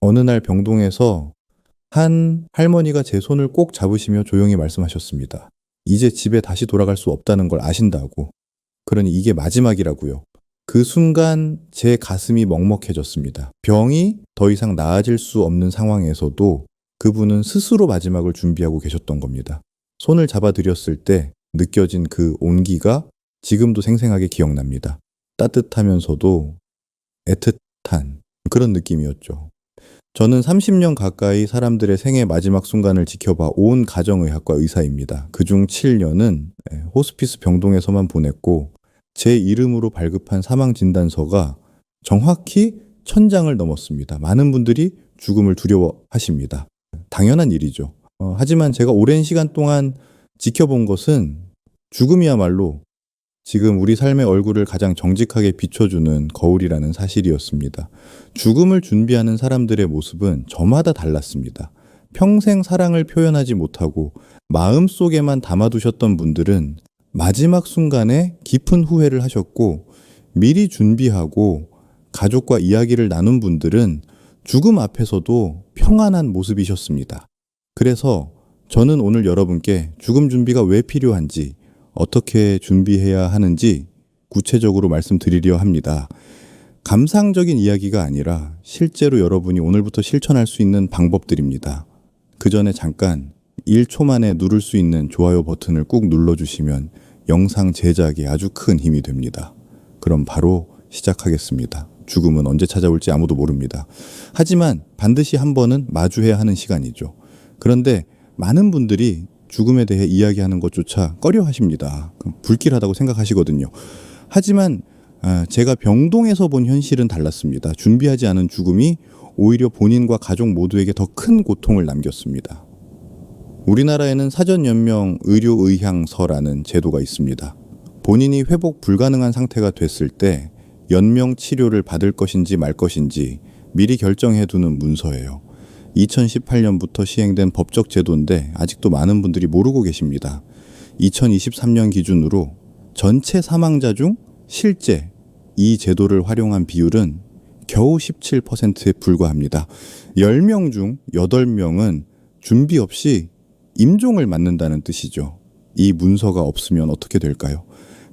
어느 날 병동에서 한 할머니가 제 손을 꼭 잡으시며 조용히 말씀하셨습니다. 이제 집에 다시 돌아갈 수 없다는 걸 아신다고. 그러니 이게 마지막이라고요. 그 순간 제 가슴이 먹먹해졌습니다. 병이 더 이상 나아질 수 없는 상황에서도 그분은 스스로 마지막을 준비하고 계셨던 겁니다. 손을 잡아드렸을 때 느껴진 그 온기가 지금도 생생하게 기억납니다. 따뜻하면서도 애틋한 그런 느낌이었죠. 저는 30년 가까이 사람들의 생애 마지막 순간을 지켜봐 온 가정의학과 의사입니다. 그중 7년은 호스피스 병동에서만 보냈고 제 이름으로 발급한 사망진단서가 정확히 1000장을 넘었습니다. 많은 분들이 죽음을 두려워하십니다. 당연한 일이죠. 하지만 제가 오랜 시간 동안 지켜본 것은 죽음이야말로 지금 우리 삶의 얼굴을 가장 정직하게 비춰주는 거울이라는 사실이었습니다. 죽음을 준비하는 사람들의 모습은 저마다 달랐습니다. 평생 사랑을 표현하지 못하고 마음속에만 담아두셨던 분들은 마지막 순간에 깊은 후회를 하셨고, 미리 준비하고 가족과 이야기를 나눈 분들은 죽음 앞에서도 평안한 모습이셨습니다. 그래서 저는 오늘 여러분께 죽음 준비가 왜 필요한지, 어떻게 준비해야 하는지 구체적으로 말씀드리려 합니다. 감상적인 이야기가 아니라 실제로 여러분이 오늘부터 실천할 수 있는 방법들입니다. 그 전에 잠깐 1초 만에 누를 수 있는 좋아요 버튼을 꾹 눌러주시면 영상 제작에 아주 큰 힘이 됩니다. 그럼 바로 시작하겠습니다. 죽음은 언제 찾아올지 아무도 모릅니다. 하지만 반드시 한 번은 마주해야 하는 시간이죠. 그런데 많은 분들이 죽음에 대해 이야기하는 것조차 꺼려 하십니다. 불길하다고 생각하시거든요. 하지만 제가 병동에서 본 현실은 달랐습니다. 준비하지 않은 죽음이 오히려 본인과 가족 모두에게 더 큰 고통을 남겼습니다. 우리나라에는 사전연명 의료의향서라는 제도가 있습니다. 본인이 회복 불가능한 상태가 됐을 때 연명 치료를 받을 것인지 말 것인지 미리 결정해 두는 문서예요. 2018년부터 시행된 법적 제도인데 아직도 많은 분들이 모르고 계십니다. 2023년 기준으로 전체 사망자 중 실제 이 제도를 활용한 비율은 겨우 17%에 불과합니다. 10명 중 8명은 준비 없이 임종을 맞는다는 뜻이죠. 이 문서가 없으면 어떻게 될까요?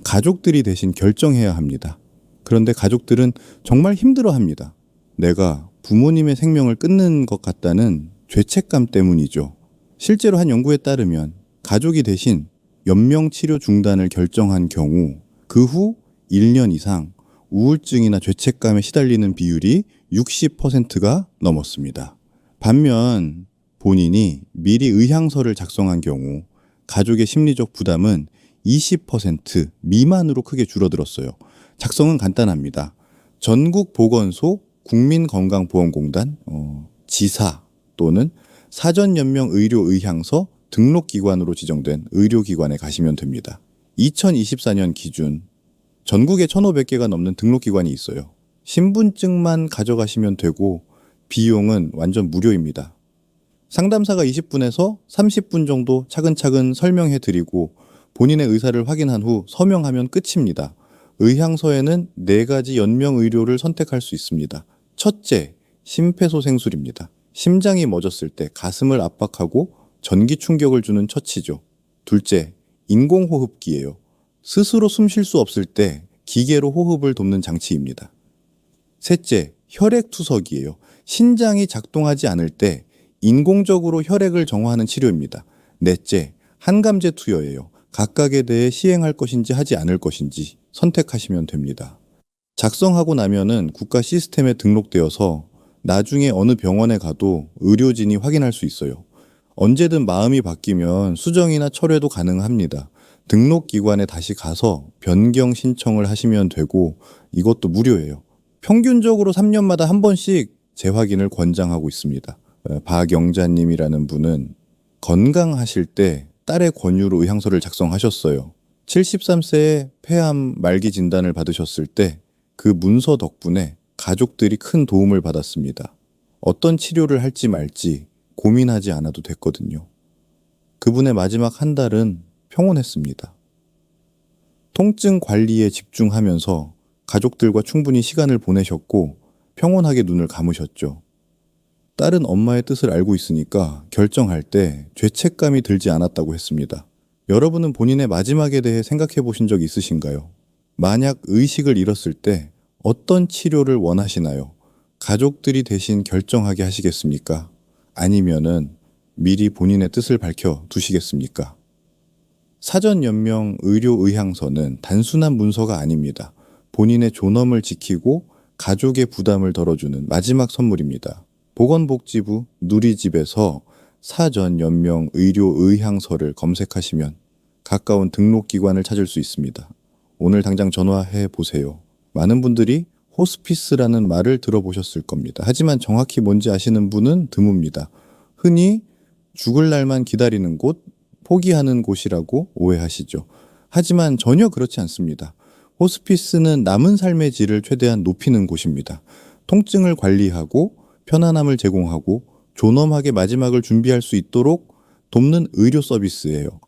가족들이 대신 결정해야 합니다. 그런데 가족들은 정말 힘들어합니다. 내가 부모님의 생명을 끊는 것 같다는 죄책감 때문이죠. 실제로 한 연구에 따르면 가족이 대신 연명치료 중단을 결정한 경우 그 후 1년 이상 우울증이나 죄책감에 시달리는 비율이 60%가 넘었습니다. 반면 본인이 미리 의향서를 작성한 경우 가족의 심리적 부담은 20% 미만으로 크게 줄어들었어요. 작성은 간단합니다. 전국보건소 국민건강보험공단, 지사 또는 사전연명의료의향서 등록기관으로 지정된 의료기관에 가시면 됩니다. 2024년 기준 전국에 1,500개가 넘는 등록기관이 있어요. 신분증만 가져가시면 되고 비용은 완전 무료입니다. 상담사가 20분에서 30분 정도 차근차근 설명해 드리고 본인의 의사를 확인한 후 서명하면 끝입니다. 의향서에는 4가지 연명 의료를 선택할 수 있습니다. 첫째, 심폐소생술입니다. 심장이 멎었을 때 가슴을 압박하고 전기 충격을 주는 처치죠. 둘째, 인공호흡기예요. 스스로 숨 쉴 수 없을 때 기계로 호흡을 돕는 장치입니다. 셋째, 혈액투석이에요. 신장이 작동하지 않을 때 인공적으로 혈액을 정화하는 치료입니다. 넷째, 한감제 투여예요. 각각에 대해 시행할 것인지 하지 않을 것인지 선택하시면 됩니다. 작성하고 나면은 국가 시스템에 등록되어서 나중에 어느 병원에 가도 의료진이 확인할 수 있어요. 언제든 마음이 바뀌면 수정이나 철회도 가능합니다. 등록기관에 다시 가서 변경 신청을 하시면 되고 이것도 무료예요. 평균적으로 3년마다 한 번씩 재확인을 권장하고 있습니다. 박영자님이라는 분은 건강하실 때 딸의 권유로 의향서를 작성하셨어요. 73세에 폐암 말기 진단을 받으셨을 때 그 문서 덕분에 가족들이 큰 도움을 받았습니다. 어떤 치료를 할지 말지 고민하지 않아도 됐거든요. 그분의 마지막 한 달은 평온했습니다. 통증 관리에 집중하면서 가족들과 충분히 시간을 보내셨고 평온하게 눈을 감으셨죠. 딸은 엄마의 뜻을 알고 있으니까 결정할 때 죄책감이 들지 않았다고 했습니다. 여러분은 본인의 마지막에 대해 생각해 보신 적 있으신가요? 만약 의식을 잃었을 때 어떤 치료를 원하시나요? 가족들이 대신 결정하게 하시겠습니까? 아니면은 미리 본인의 뜻을 밝혀 두시겠습니까? 사전연명 의료의향서는 단순한 문서가 아닙니다. 본인의 존엄을 지키고 가족의 부담을 덜어주는 마지막 선물입니다. 보건복지부 누리집에서 사전연명 의료의향서를 검색하시면 가까운 등록기관을 찾을 수 있습니다. 오늘 당장 전화해 보세요. 많은 분들이 호스피스라는 말을 들어보셨을 겁니다. 하지만 정확히 뭔지 아시는 분은 드뭅니다. 흔히 죽을 날만 기다리는 곳, 포기하는 곳이라고 오해하시죠. 하지만 전혀 그렇지 않습니다. 호스피스는 남은 삶의 질을 최대한 높이는 곳입니다. 통증을 관리하고 편안함을 제공하고 존엄하게 마지막을 준비할 수 있도록 돕는 의료 서비스예요.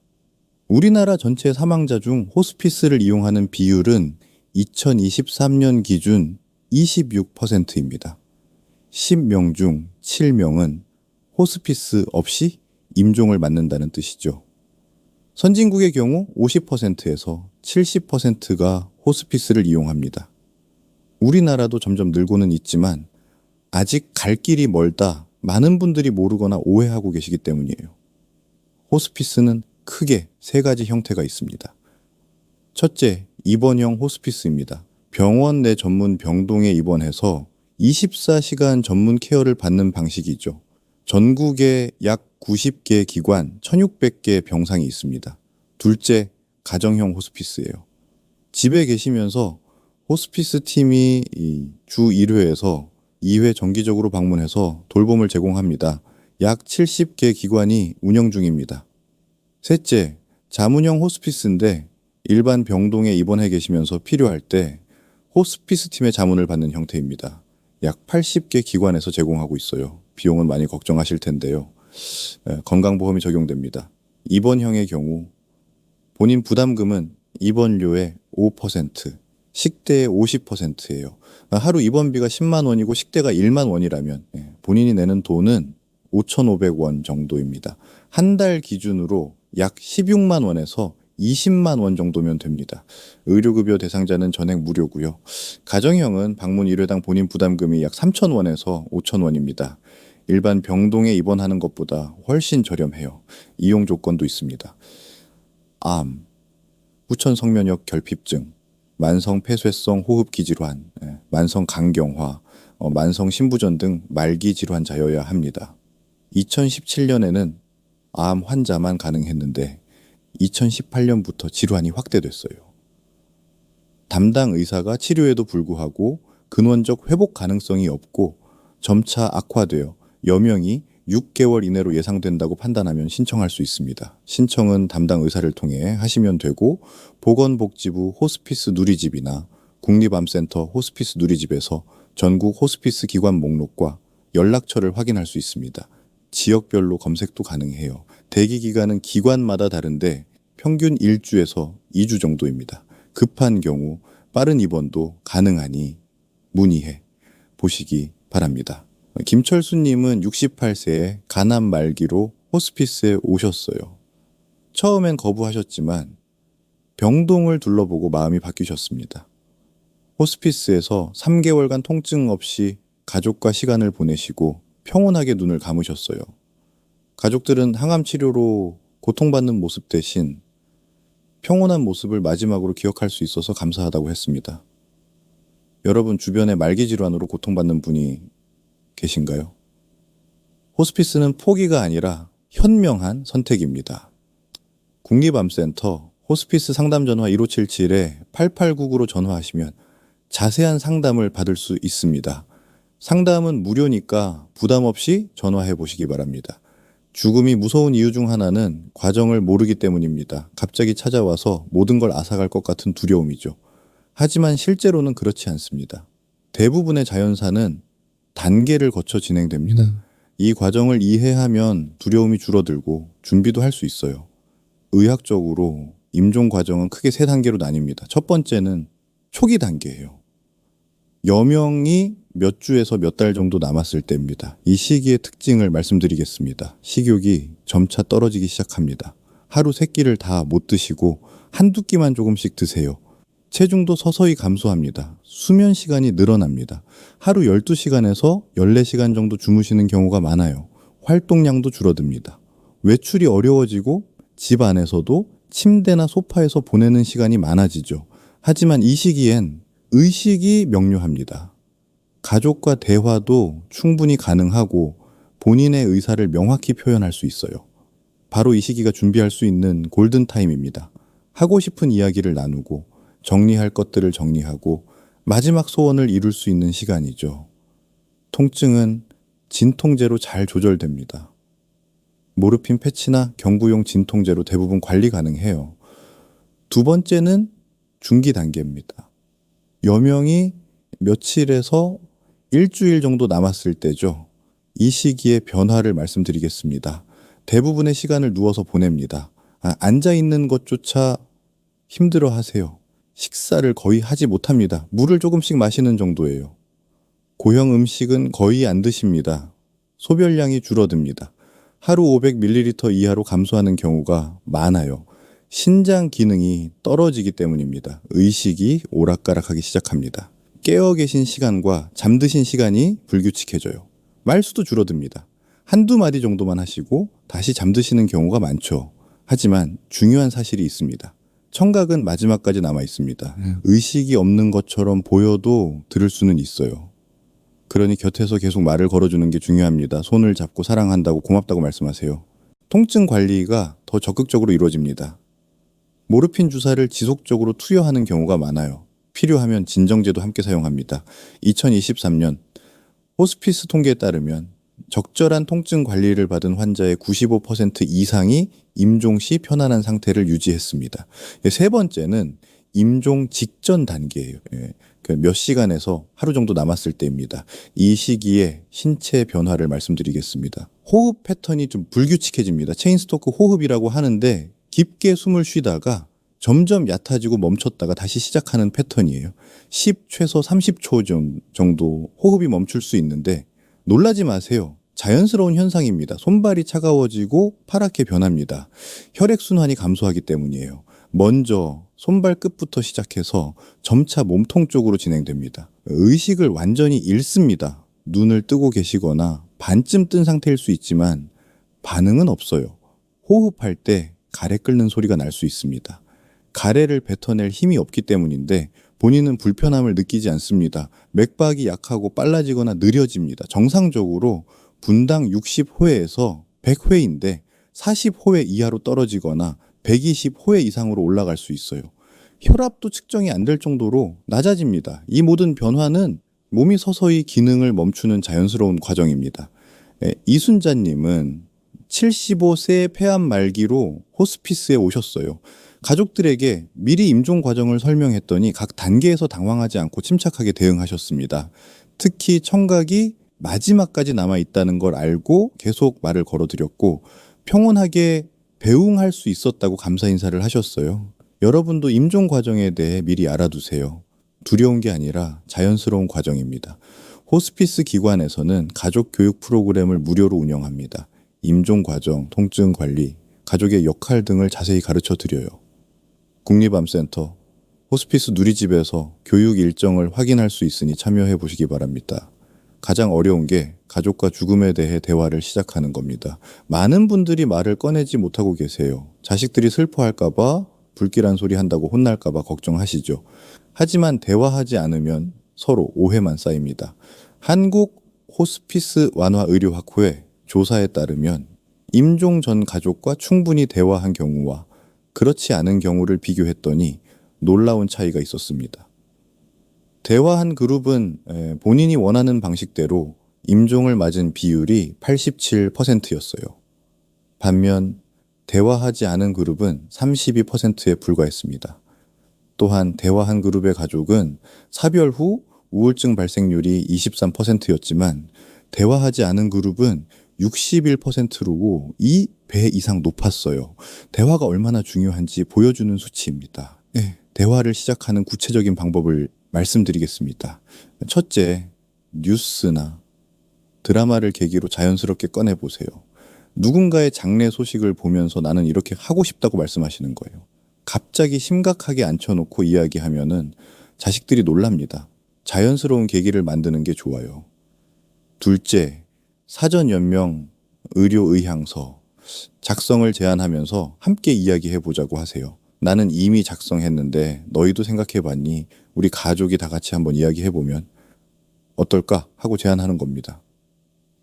우리나라 전체 사망자 중 호스피스를 이용하는 비율은 2023년 기준 26%입니다. 10명 중 7명은 호스피스 없이 임종을 맞는다는 뜻이죠. 선진국의 경우 50%에서 70%가 호스피스를 이용합니다. 우리나라도 점점 늘고는 있지만 아직 갈 길이 멀다 많은 분들이 모르거나 오해하고 계시기 때문이에요. 호스피스는 크게 세 가지 형태가 있습니다. 첫째, 입원형 호스피스입니다. 병원 내 전문 병동에 입원해서 24시간 전문 케어를 받는 방식이죠. 전국에 약 90개 기관, 1600개 병상이 있습니다. 둘째, 가정형 호스피스예요. 집에 계시면서 호스피스 팀이 주 1회에서 2회 정기적으로 방문해서 돌봄을 제공합니다. 약 70개 기관이 운영 중입니다. 셋째, 자문형 호스피스인데 일반 병동에 입원해 계시면서 필요할 때 호스피스 팀의 자문을 받는 형태입니다. 약 80개 기관에서 제공하고 있어요. 비용은 많이 걱정하실 텐데요. 건강보험이 적용됩니다. 입원형의 경우 본인 부담금은 입원료의 5%, 식대의 50%예요. 하루 입원비가 10만 원이고 식대가 1만 원이라면 본인이 내는 돈은 5,500원 정도입니다. 한 달 기준으로 약 16만 원에서 20만 원 정도면 됩니다. 의료급여 대상자는 전액 무료고요. 가정형은 방문 1회당 본인 부담금이 약 3,000원에서 5,000원입니다. 일반 병동에 입원하는 것보다 훨씬 저렴해요. 이용 조건도 있습니다. 암, 후천성면역 결핍증, 만성 폐쇄성 호흡기 질환, 만성 간경화, 만성 신부전 등 말기 질환자여야 합니다. 2017년에는 암 환자만 가능했는데 2018년부터 질환이 확대됐어요. 담당 의사가 치료에도 불구하고 근원적 회복 가능성이 없고 점차 악화되어 여명이 6개월 이내로 예상된다고 판단하면 신청할 수 있습니다. 신청은 담당 의사를 통해 하시면 되고 보건복지부 호스피스 누리집이나 국립암센터 호스피스 누리집에서 전국 호스피스 기관 목록과 연락처를 확인할 수 있습니다. 지역별로 검색도 가능해요. 대기 기간은 기관마다 다른데 평균 1주에서 2주 정도입니다. 급한 경우 빠른 입원도 가능하니 문의해 보시기 바랍니다. 김철수님은 68세에 간암 말기로 호스피스에 오셨어요. 처음엔 거부하셨지만 병동을 둘러보고 마음이 바뀌셨습니다. 호스피스에서 3개월간 통증 없이 가족과 시간을 보내시고 평온하게 눈을 감으셨어요. 가족들은 항암 치료로 고통받는 모습 대신 평온한 모습을 마지막으로 기억할 수 있어서 감사하다고 했습니다. 여러분 주변에 말기 질환으로 고통받는 분이 계신가요? 호스피스는 포기가 아니라 현명한 선택입니다. 국립암센터 호스피스 상담전화 1577-8899로 전화하시면 자세한 상담을 받을 수 있습니다. 상담은 무료니까 부담 없이 전화해 보시기 바랍니다. 죽음이 무서운 이유 중 하나는 과정을 모르기 때문입니다. 갑자기 찾아와서 모든 걸 앗아갈 것 같은 두려움이죠. 하지만 실제로는 그렇지 않습니다. 대부분의 자연사는 단계를 거쳐 진행됩니다. 이 과정을 이해하면 두려움이 줄어들고 준비도 할 수 있어요. 의학적으로 임종 과정은 크게 3단계로 나뉩니다. 첫 번째는 초기 단계예요. 여명이 몇 주에서 몇 달 정도 남았을 때입니다. 이 시기의 특징을 말씀드리겠습니다. 식욕이 점차 떨어지기 시작합니다. 하루 3끼를 다 못 드시고 한두 끼만 조금씩 드세요. 체중도 서서히 감소합니다. 수면 시간이 늘어납니다. 하루 12시간에서 14시간 정도 주무시는 경우가 많아요. 활동량도 줄어듭니다. 외출이 어려워지고 집 안에서도 침대나 소파에서 보내는 시간이 많아지죠. 하지만 이 시기엔 의식이 명료합니다. 가족과 대화도 충분히 가능하고 본인의 의사를 명확히 표현할 수 있어요. 바로 이 시기가 준비할 수 있는 골든타임입니다. 하고 싶은 이야기를 나누고 정리할 것들을 정리하고 마지막 소원을 이룰 수 있는 시간이죠. 통증은 진통제로 잘 조절됩니다. 모르핀 패치나 경구용 진통제로 대부분 관리 가능해요. 두 번째는 중기 단계입니다. 여명이 며칠에서 일주일 정도 남았을 때죠. 이 시기의 변화를 말씀드리겠습니다. 대부분의 시간을 누워서 보냅니다. 앉아있는 것조차 힘들어 하세요. 식사를 거의 하지 못합니다. 물을 조금씩 마시는 정도예요. 고형 음식은 거의 안 드십니다. 소변량이 줄어듭니다. 하루 500ml 이하로 감소하는 경우가 많아요. 신장 기능이 떨어지기 때문입니다. 의식이 오락가락하기 시작합니다. 깨어 계신 시간과 잠드신 시간이 불규칙해져요. 말수도 줄어듭니다. 한두 마디 정도만 하시고 다시 잠드시는 경우가 많죠. 하지만 중요한 사실이 있습니다. 청각은 마지막까지 남아 있습니다. 의식이 없는 것처럼 보여도 들을 수는 있어요. 그러니 곁에서 계속 말을 걸어주는 게 중요합니다. 손을 잡고 사랑한다고 고맙다고 말씀하세요. 통증 관리가 더 적극적으로 이루어집니다. 모르핀 주사를 지속적으로 투여하는 경우가 많아요. 필요하면 진정제도 함께 사용합니다. 2023년 호스피스 통계에 따르면 적절한 통증 관리를 받은 환자의 95% 이상이 임종 시 편안한 상태를 유지했습니다. 세 번째는 임종 직전 단계예요. 몇 시간에서 하루 정도 남았을 때입니다. 이 시기에 신체 변화를 말씀드리겠습니다. 호흡 패턴이 좀 불규칙해집니다. 체인스토크 호흡이라고 하는데 깊게 숨을 쉬다가 점점 얕아지고 멈췄다가 다시 시작하는 패턴이에요. 10 최소 30초 정도 호흡이 멈출 수 있는데 놀라지 마세요. 자연스러운 현상입니다. 손발이 차가워지고 파랗게 변합니다. 혈액순환이 감소하기 때문이에요. 먼저 손발 끝부터 시작해서 점차 몸통 쪽으로 진행됩니다. 의식을 완전히 잃습니다. 눈을 뜨고 계시거나 반쯤 뜬 상태일 수 있지만 반응은 없어요. 호흡할 때 가래 끓는 소리가 날 수 있습니다. 가래를 뱉어낼 힘이 없기 때문인데 본인은 불편함을 느끼지 않습니다. 맥박이 약하고 빨라지거나 느려집니다. 정상적으로 분당 60호에서 100회인데 40호회 이하로 떨어지거나 120호회 이상으로 올라갈 수 있어요. 혈압도 측정이 안 될 정도로 낮아집니다. 이 모든 변화는 몸이 서서히 기능을 멈추는 자연스러운 과정입니다. 이순자님은 75세 폐암 말기로 호스피스에 오셨어요. 가족들에게 미리 임종 과정을 설명했더니 각 단계에서 당황하지 않고 침착하게 대응하셨습니다. 특히 청각이 마지막까지 남아 있다는 걸 알고 계속 말을 걸어드렸고 평온하게 배웅할 수 있었다고 감사 인사를 하셨어요. 여러분도 임종 과정에 대해 미리 알아두세요. 두려운 게 아니라 자연스러운 과정입니다. 호스피스 기관에서는 가족 교육 프로그램을 무료로 운영합니다. 임종 과정, 통증 관리, 가족의 역할 등을 자세히 가르쳐 드려요. 국립암센터, 호스피스 누리집에서 교육 일정을 확인할 수 있으니 참여해 보시기 바랍니다. 가장 어려운 게 가족과 죽음에 대해 대화를 시작하는 겁니다. 많은 분들이 말을 꺼내지 못하고 계세요. 자식들이 슬퍼할까봐 불길한 소리 한다고 혼날까봐 걱정하시죠. 하지만 대화하지 않으면 서로 오해만 쌓입니다. 한국 호스피스 완화의료학회 조사에 따르면 임종 전 가족과 충분히 대화한 경우와 그렇지 않은 경우를 비교했더니 놀라운 차이가 있었습니다. 대화한 그룹은 본인이 원하는 방식대로 임종을 맞은 비율이 87%였어요. 반면 대화하지 않은 그룹은 32%에 불과했습니다. 또한 대화한 그룹의 가족은 사별 후 우울증 발생률이 23%였지만 대화하지 않은 그룹은 61%로 2배 이상 높았어요. 대화가 얼마나 중요한지 보여주는 수치입니다. 대화를 시작하는 구체적인 방법을 말씀드리겠습니다. 첫째, 뉴스나 드라마를 계기로 자연스럽게 꺼내보세요. 누군가의 장례 소식을 보면서 나는 이렇게 하고 싶다고 말씀하시는 거예요. 갑자기 심각하게 앉혀놓고 이야기하면은 자식들이 놀랍니다. 자연스러운 계기를 만드는 게 좋아요. 둘째, 사전 연명 의료 의향서 작성을 제안하면서 함께 이야기해 보자고 하세요. 나는 이미 작성했는데 너희도 생각해 봤니? 우리 가족이 다 같이 한번 이야기해 보면 어떨까? 하고 제안하는 겁니다.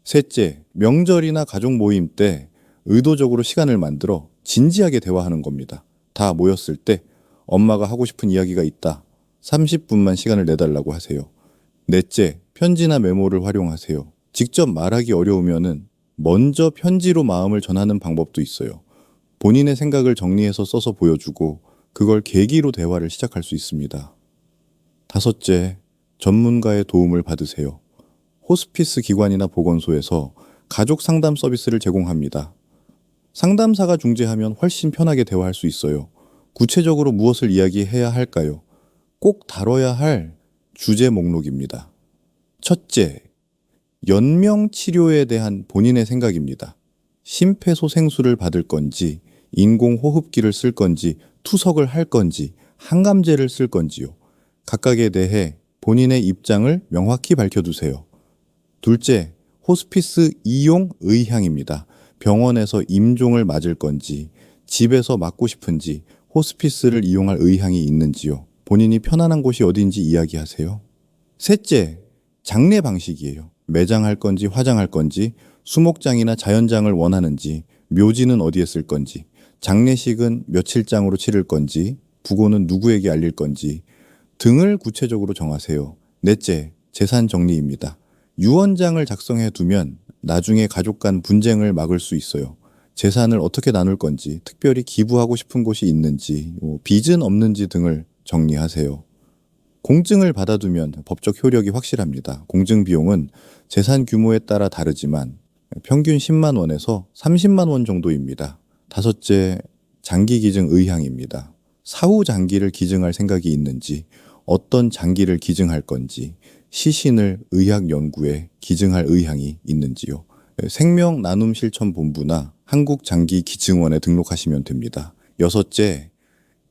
셋째, 명절이나 가족 모임 때 의도적으로 시간을 만들어 진지하게 대화하는 겁니다. 다 모였을 때 엄마가 하고 싶은 이야기가 있다. 30분만 시간을 내달라고 하세요. 넷째, 편지나 메모를 활용하세요. 직접 말하기 어려우면은 먼저 편지로 마음을 전하는 방법도 있어요. 본인의 생각을 정리해서 써서 보여주고 그걸 계기로 대화를 시작할 수 있습니다. 다섯째, 전문가의 도움을 받으세요. 호스피스 기관이나 보건소에서 가족 상담 서비스를 제공합니다. 상담사가 중재하면 훨씬 편하게 대화할 수 있어요. 구체적으로 무엇을 이야기해야 할까요? 꼭 다뤄야 할 주제 목록입니다. 첫째, 연명 치료에 대한 본인의 생각입니다. 심폐소생술을 받을 건지, 인공호흡기를 쓸 건지, 투석을 할 건지, 항암제를 쓸 건지요. 각각에 대해 본인의 입장을 명확히 밝혀두세요. 둘째, 호스피스 이용 의향입니다. 병원에서 임종을 맞을 건지, 집에서 맞고 싶은지, 호스피스를 이용할 의향이 있는지요. 본인이 편안한 곳이 어딘지 이야기하세요. 셋째, 장례 방식이에요. 매장할 건지 화장할 건지, 수목장이나 자연장을 원하는지, 묘지는 어디에 쓸 건지, 장례식은 며칠장으로 치를 건지, 부고는 누구에게 알릴 건지 등을 구체적으로 정하세요. 넷째, 재산 정리입니다. 유언장을 작성해 두면 나중에 가족 간 분쟁을 막을 수 있어요. 재산을 어떻게 나눌 건지, 특별히 기부하고 싶은 곳이 있는지, 빚은 없는지 등을 정리하세요. 공증을 받아두면 법적 효력이 확실합니다. 공증 비용은 재산 규모에 따라 다르지만 평균 10만 원에서 30만 원 정도입니다. 다섯째, 장기 기증 의향입니다. 사후 장기를 기증할 생각이 있는지, 어떤 장기를 기증할 건지, 시신을 의학 연구에 기증할 의향이 있는지요. 생명 나눔 실천 본부나 한국장기기증원에 등록하시면 됩니다. 여섯째,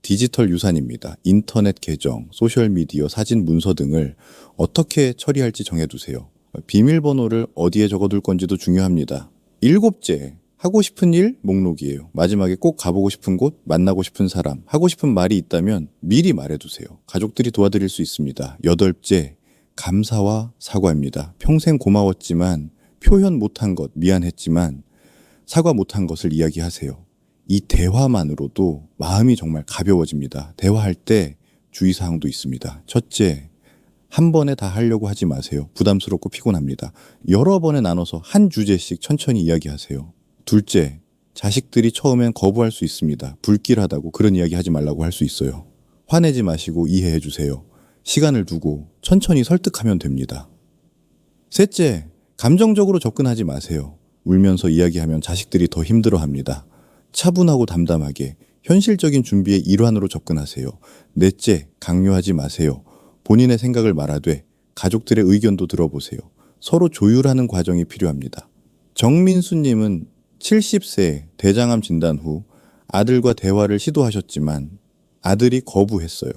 디지털 유산입니다. 인터넷 계정, 소셜미디어, 사진, 문서 등을 어떻게 처리할지 정해두세요. 비밀번호를 어디에 적어둘 건지도 중요합니다. 일곱째, 하고 싶은 일 목록이에요. 마지막에 꼭 가보고 싶은 곳, 만나고 싶은 사람, 하고 싶은 말이 있다면 미리 말해두세요. 가족들이 도와드릴 수 있습니다. 여덟째, 감사와 사과입니다. 평생 고마웠지만, 표현 못한 것, 미안했지만, 사과 못한 것을 이야기하세요. 이 대화만으로도 마음이 정말 가벼워집니다. 대화할 때 주의사항도 있습니다. 첫째, 한 번에 다 하려고 하지 마세요. 부담스럽고 피곤합니다. 여러 번에 나눠서 한 주제씩 천천히 이야기하세요. 둘째, 자식들이 처음엔 거부할 수 있습니다. 불길하다고 그런 이야기 하지 말라고 할 수 있어요. 화내지 마시고 이해해 주세요. 시간을 두고 천천히 설득하면 됩니다. 셋째, 감정적으로 접근하지 마세요. 울면서 이야기하면 자식들이 더 힘들어합니다. 차분하고 담담하게 현실적인 준비의 일환으로 접근하세요. 넷째, 강요하지 마세요. 본인의 생각을 말하되 가족들의 의견도 들어보세요. 서로 조율하는 과정이 필요합니다. 정민수님은 70세 대장암 진단 후 아들과 대화를 시도하셨지만 아들이 거부했어요.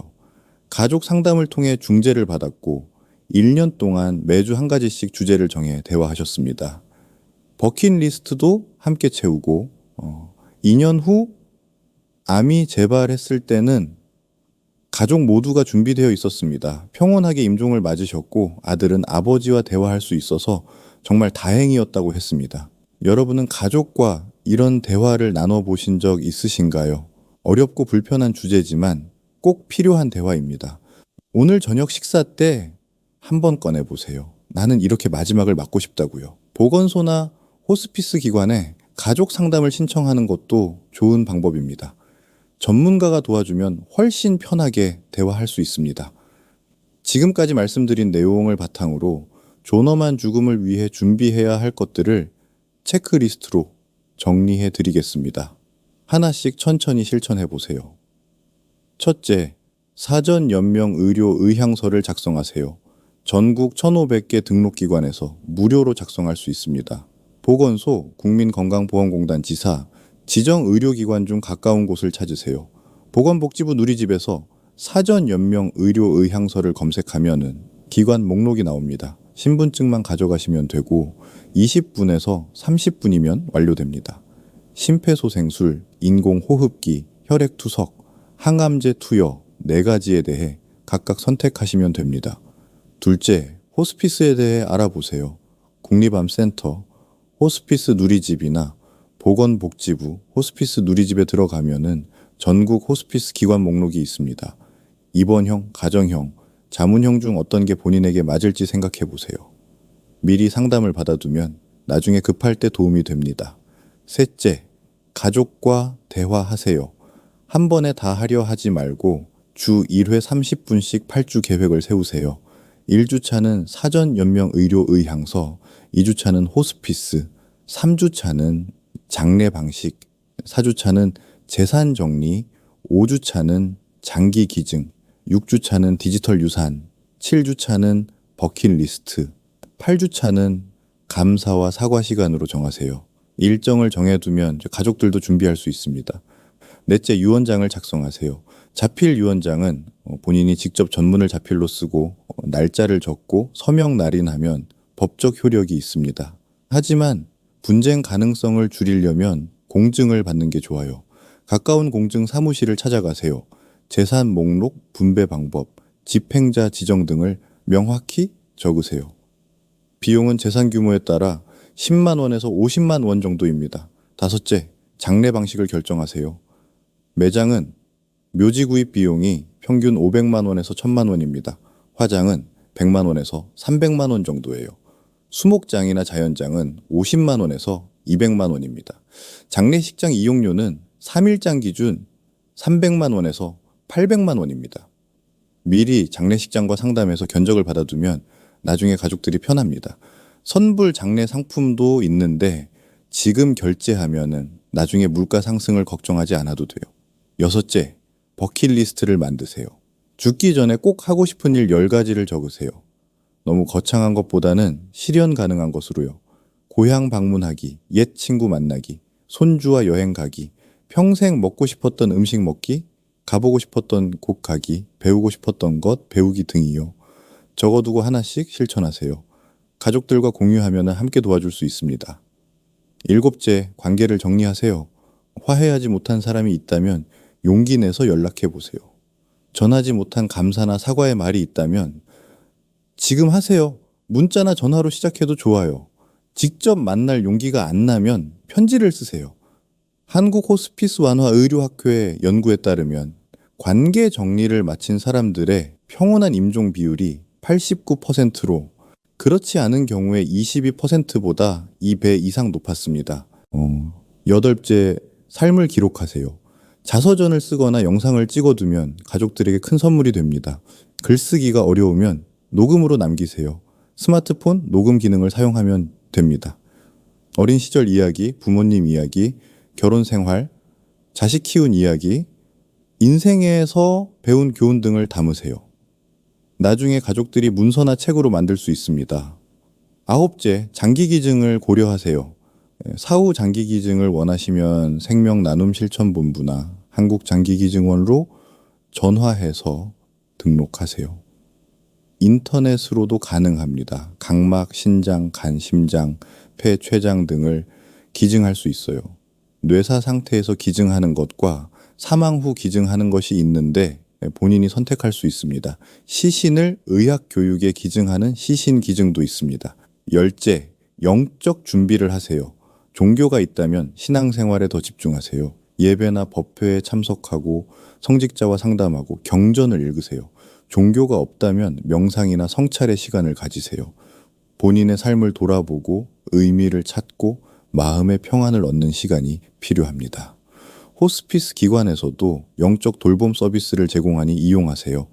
가족 상담을 통해 중재를 받았고 1년 동안 매주 한 가지씩 주제를 정해 대화하셨습니다. 버킷리스트도 함께 채우고 2년 후 암이 재발했을 때는 가족 모두가 준비되어 있었습니다. 평온하게 임종을 맞으셨고 아들은 아버지와 대화할 수 있어서 정말 다행이었다고 했습니다. 여러분은 가족과 이런 대화를 나눠보신 적 있으신가요? 어렵고 불편한 주제지만 꼭 필요한 대화입니다. 오늘 저녁 식사 때 한번 꺼내보세요. 나는 이렇게 마지막을 맞고 싶다고요. 보건소나 호스피스 기관에 가족 상담을 신청하는 것도 좋은 방법입니다. 전문가가 도와주면 훨씬 편하게 대화할 수 있습니다. 지금까지 말씀드린 내용을 바탕으로 존엄한 죽음을 위해 준비해야 할 것들을 체크리스트로 정리해 드리겠습니다. 하나씩 천천히 실천해 보세요. 첫째, 사전 연명 의료 의향서를 작성하세요. 전국 1,500개 등록기관에서 무료로 작성할 수 있습니다. 보건소, 국민건강보험공단 지사, 지정의료기관 중 가까운 곳을 찾으세요. 보건복지부 누리집에서 사전연명 의료의향서를 검색하면 기관 목록이 나옵니다. 신분증만 가져가시면 되고 20분에서 30분이면 완료됩니다. 심폐소생술, 인공호흡기, 혈액투석, 항암제 투여 4가지에 대해 각각 선택하시면 됩니다. 둘째, 호스피스에 대해 알아보세요. 국립암센터, 호스피스 누리집이나 보건복지부 호스피스 누리집에 들어가면은 전국 호스피스 기관 목록이 있습니다. 입원형, 가정형, 자문형 중 어떤 게 본인에게 맞을지 생각해 보세요. 미리 상담을 받아두면 나중에 급할 때 도움이 됩니다. 셋째, 가족과 대화하세요. 한 번에 다 하려 하지 말고 주 1회 30분씩 8주 계획을 세우세요. 1주차는 사전 연명 의료 의향서, 2주차는 호스피스, 3주차는 장례 방식, 4주차는 재산 정리, 5주차는 장기 기증, 6주차는 디지털 유산, 7주차는 버킷리스트, 8주차는 감사와 사과 시간으로 정하세요. 일정을 정해두면 가족들도 준비할 수 있습니다. 넷째, 유언장을 작성하세요. 자필 유언장은 본인이 직접 전문을 자필로 쓰고 날짜를 적고 서명 날인하면 법적 효력이 있습니다. 하지만 분쟁 가능성을 줄이려면 공증을 받는 게 좋아요. 가까운 공증 사무실을 찾아가세요. 재산 목록, 분배 방법, 집행자 지정 등을 명확히 적으세요. 비용은 재산 규모에 따라 10만 원에서 50만 원 정도입니다. 다섯째, 장례 방식을 결정하세요. 매장은 묘지 구입 비용이 평균 500만 원에서 1000만 원입니다. 화장은 100만 원에서 300만 원 정도예요. 수목장이나 자연장은 50만 원에서 200만 원입니다. 장례식장 이용료는 3일장 기준 300만 원에서 800만 원입니다. 미리 장례식장과 상담해서 견적을 받아두면 나중에 가족들이 편합니다. 선불 장례 상품도 있는데 지금 결제하면은 나중에 물가 상승을 걱정하지 않아도 돼요. 여섯째, 버킷리스트를 만드세요. 죽기 전에 꼭 하고 싶은 일 10가지를 적으세요. 너무 거창한 것보다는 실현 가능한 것으로요. 고향 방문하기, 옛 친구 만나기, 손주와 여행 가기, 평생 먹고 싶었던 음식 먹기, 가보고 싶었던 곳 가기, 배우고 싶었던 것 배우기 등이요. 적어두고 하나씩 실천하세요. 가족들과 공유하면 함께 도와줄 수 있습니다. 일곱째, 관계를 정리하세요. 화해하지 못한 사람이 있다면 용기 내서 연락해 보세요. 전하지 못한 감사나 사과의 말이 있다면 지금 하세요. 문자나 전화로 시작해도 좋아요. 직접 만날 용기가 안 나면 편지를 쓰세요. 한국 호스피스 완화 의료학회의 연구에 따르면 관계 정리를 마친 사람들의 평온한 임종 비율이 89%로 그렇지 않은 경우에 22%보다 2배 이상 높았습니다. 여덟째, 삶을 기록하세요. 자서전을 쓰거나 영상을 찍어두면 가족들에게 큰 선물이 됩니다. 글쓰기가 어려우면 녹음으로 남기세요. 스마트폰 녹음 기능을 사용하면 됩니다. 어린 시절 이야기, 부모님 이야기, 결혼 생활, 자식 키운 이야기, 인생에서 배운 교훈 등을 담으세요. 나중에 가족들이 문서나 책으로 만들 수 있습니다. 아홉째, 장기 기증을 고려하세요. 사후 장기 기증을 원하시면 생명나눔실천본부나 한국장기기증원으로 전화해서 등록하세요. 인터넷으로도 가능합니다. 각막, 신장, 간, 심장, 폐, 췌장 등을 기증할 수 있어요. 뇌사 상태에서 기증하는 것과 사망 후 기증하는 것이 있는데 본인이 선택할 수 있습니다. 시신을 의학교육에 기증하는 시신 기증도 있습니다. 열째, 영적 준비를 하세요. 종교가 있다면 신앙생활에 더 집중하세요. 예배나 법회에 참석하고 성직자와 상담하고 경전을 읽으세요. 종교가 없다면 명상이나 성찰의 시간을 가지세요. 본인의 삶을 돌아보고 의미를 찾고 마음의 평안을 얻는 시간이 필요합니다. 호스피스 기관에서도 영적 돌봄 서비스를 제공하니 이용하세요.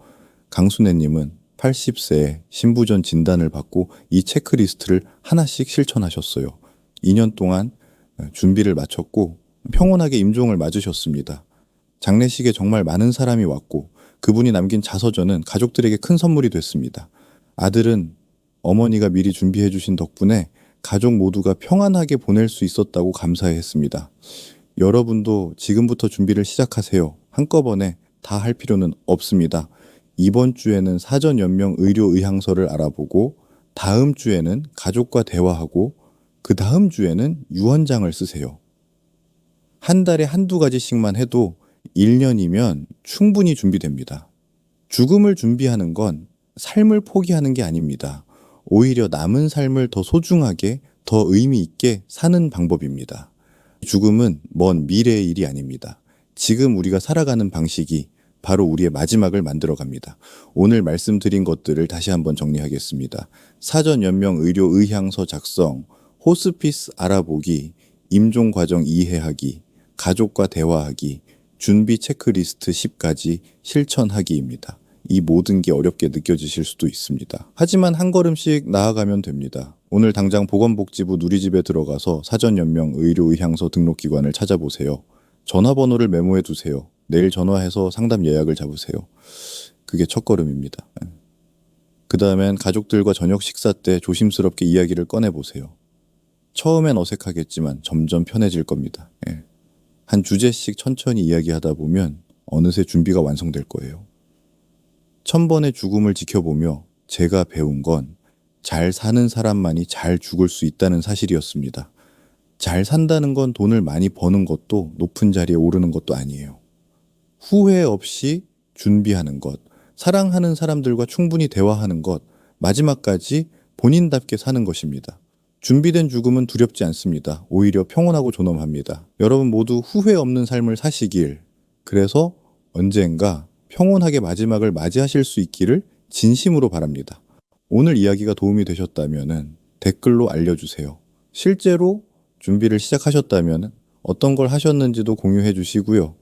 강순애님은 80세에 신부전 진단을 받고 이 체크리스트를 하나씩 실천하셨어요. 2년 동안 준비를 마쳤고 평온하게 임종을 맞으셨습니다. 장례식에 정말 많은 사람이 왔고 그분이 남긴 자서전은 가족들에게 큰 선물이 됐습니다. 아들은 어머니가 미리 준비해 주신 덕분에 가족 모두가 평안하게 보낼 수 있었다고 감사했습니다. 여러분도 지금부터 준비를 시작하세요. 한꺼번에 다 할 필요는 없습니다. 이번 주에는 사전 연명 의료 의향서를 알아보고 다음 주에는 가족과 대화하고 그 다음 주에는 유언장을 쓰세요. 한 달에 한두 가지씩만 해도 1년이면 충분히 준비됩니다. 죽음을 준비하는 건 삶을 포기하는 게 아닙니다. 오히려 남은 삶을 더 소중하게, 더 의미 있게 사는 방법입니다. 죽음은 먼 미래의 일이 아닙니다. 지금 우리가 살아가는 방식이 바로 우리의 마지막을 만들어 갑니다. 오늘 말씀드린 것들을 다시 한번 정리하겠습니다. 사전 연명 의료 의향서 작성, 호스피스 알아보기, 임종 과정 이해하기, 가족과 대화하기, 준비 체크리스트 10가지 실천하기입니다. 이 모든 게 어렵게 느껴지실 수도 있습니다. 하지만 한 걸음씩 나아가면 됩니다. 오늘 당장 보건복지부 누리집에 들어가서 사전 연명 의료 의향서 등록기관을 찾아보세요. 전화번호를 메모해 두세요. 내일 전화해서 상담 예약을 잡으세요. 그게 첫걸음입니다. 그 다음엔 가족들과 저녁 식사 때 조심스럽게 이야기를 꺼내보세요. 처음엔 어색하겠지만 점점 편해질 겁니다. 한 주제씩 천천히 이야기하다 보면 어느새 준비가 완성될 거예요. 1000번의 죽음을 지켜보며 제가 배운 건 잘 사는 사람만이 잘 죽을 수 있다는 사실이었습니다. 잘 산다는 건 돈을 많이 버는 것도 높은 자리에 오르는 것도 아니에요. 후회 없이 준비하는 것, 사랑하는 사람들과 충분히 대화하는 것, 마지막까지 본인답게 사는 것입니다. 준비된 죽음은 두렵지 않습니다. 오히려 평온하고 존엄합니다. 여러분 모두 후회 없는 삶을 사시길, 그래서 언젠가 평온하게 마지막을 맞이하실 수 있기를 진심으로 바랍니다. 오늘 이야기가 도움이 되셨다면 댓글로 알려주세요. 실제로 준비를 시작하셨다면 어떤 걸 하셨는지도 공유해 주시고요.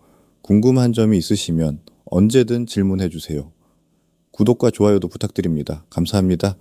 궁금한 점이 있으시면 언제든 질문해 주세요. 구독과 좋아요도 부탁드립니다. 감사합니다.